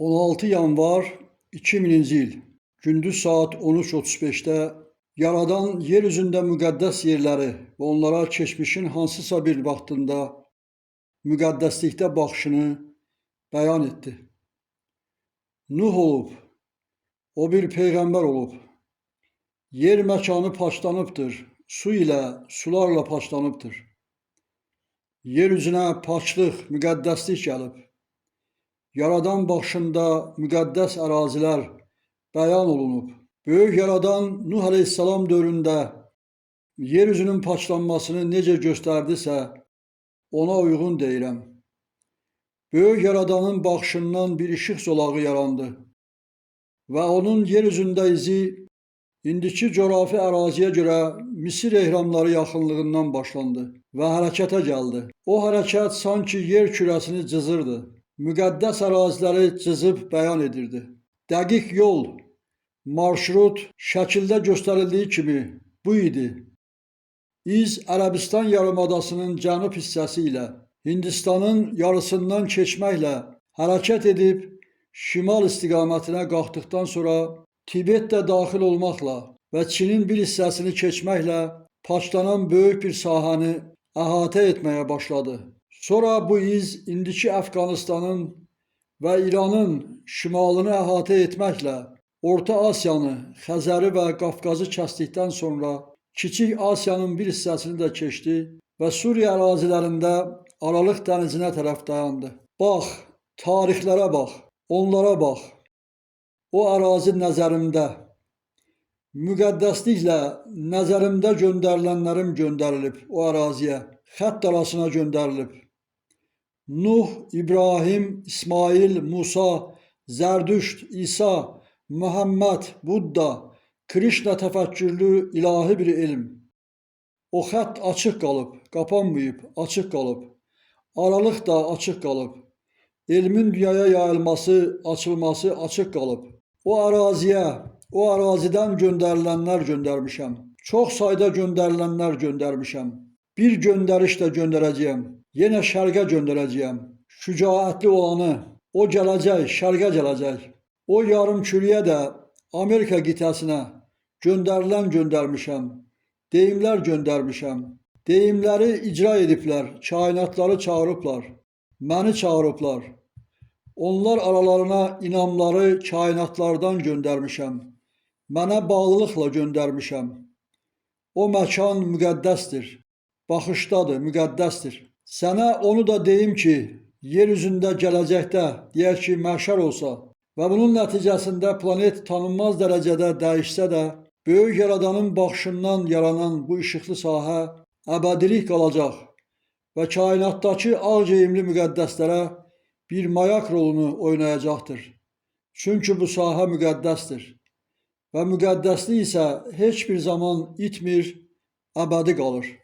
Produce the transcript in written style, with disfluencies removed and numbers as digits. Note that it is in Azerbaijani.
16 yanvar 2000-ci il gündüz saat 13:35-də Yaradan yer üzündə müqəddəs yerləri və onlara keçmişin hansısa bir vaxtında müqəddəslikdə baxışını bəyan etdi. Nuh olub, o bir peyğəmbər olub. Yer məkanı paçlanıbdır, su ilə, sularla paçlanıbdır. Yer üzünə paçlıq, müqəddəslik gəlib. Yaradan baxışında müqəddəs ərazilər bəyan olunub. Böyük Yaradan Nuh əleyhissalam dövründə yer üzünün paçlanmasını necə göstərdisə, ona uyğun deyirəm. Böyük Yaradanın baxışından bir işıq zolağı yarandı və onun yer üzündə izi indiki coğrafi əraziyə görə Misir ehramları yaxınlığından başlandı və hərəkətə gəldi. O hərəkət sanki yer kürəsini cızırdı. Müqəddəs əraziləri cızıb bəyan edirdi. Dəqiq yol, marşrut şəkildə göstərildiyi kimi bu idi. İz Ərəbistan yarımadasının cənub hissəsi ilə Hindistanın yarısından keçməklə hərəkət edib şimal istiqamətinə qalxdıqdan sonra Tibet də daxil olmaqla və Çinin bir hissəsini keçməklə paçlanan böyük bir sahəni əhatə etməyə başladı. Sonra bu iz indiki Əfqanistanın və İranın şimalını əhatə etməklə Orta Asiyanı, Xəzəri və Qafqazı kəsdikdən sonra Kiçik Asiyanın bir hissəsini də keçdi və Suriya ərazilərində Aralıq dənizinə tərəf dayandı. Bax, tarixlərə bax, onlara bax. O ərazi nəzərimdə, müqəddəsliklə nəzərimdə göndərilənlərim göndərilib o əraziyə, xətt arasına göndərilib. Nuh, İbrahim, İsmail, Musa, Zərdüşt, İsa, Muhammed, Budda, Krişna təfəkkürlü ilahi bir elm. O xətt açıq qalıb, qapanmayıb, açıq qalıb. Aralıq da açıq qalıb. Elmin dünyaya yayılması, açılması açıq qalıb. O əraziyə, o ərazidən göndərilənlər göndərmişəm. Çox sayda göndərilənlər göndərmişəm. Bir göndəriş də göndərəcəyəm. Yenə şərqə göndərəcəyəm. Şücaətli olanı, o gələcək, şərqə gələcək. O yarımkürəyə də, Amerika qitəsinə göndərilən göndərmişəm. Deyimlər göndərmişəm. Deyimləri icra ediblər, kainatları çağırıblar. Məni çağırıblar. Onlar aralarına inamları kainatlardan göndərmişəm. Mənə bağlılıqla göndərmişəm. O məkan müqəddəsdir. Baxışdadır, müqəddəsdir. Sənə onu da deyim ki, yer üzündə gələcəkdə, deyək ki, məhşər olsa və bunun nəticəsində planet tanınmaz dərəcədə dəyişsə də, böyük Yaradanın baxışından yaranan bu işıqlı sahə əbədilik qalacaq və kainatdakı ağgeyimli müqəddəslərə bir mayak rolunu oynayacaqdır. Çünki bu sahə müqəddəsdir və müqəddəslik isə heç bir zaman itmir, əbədi qalır.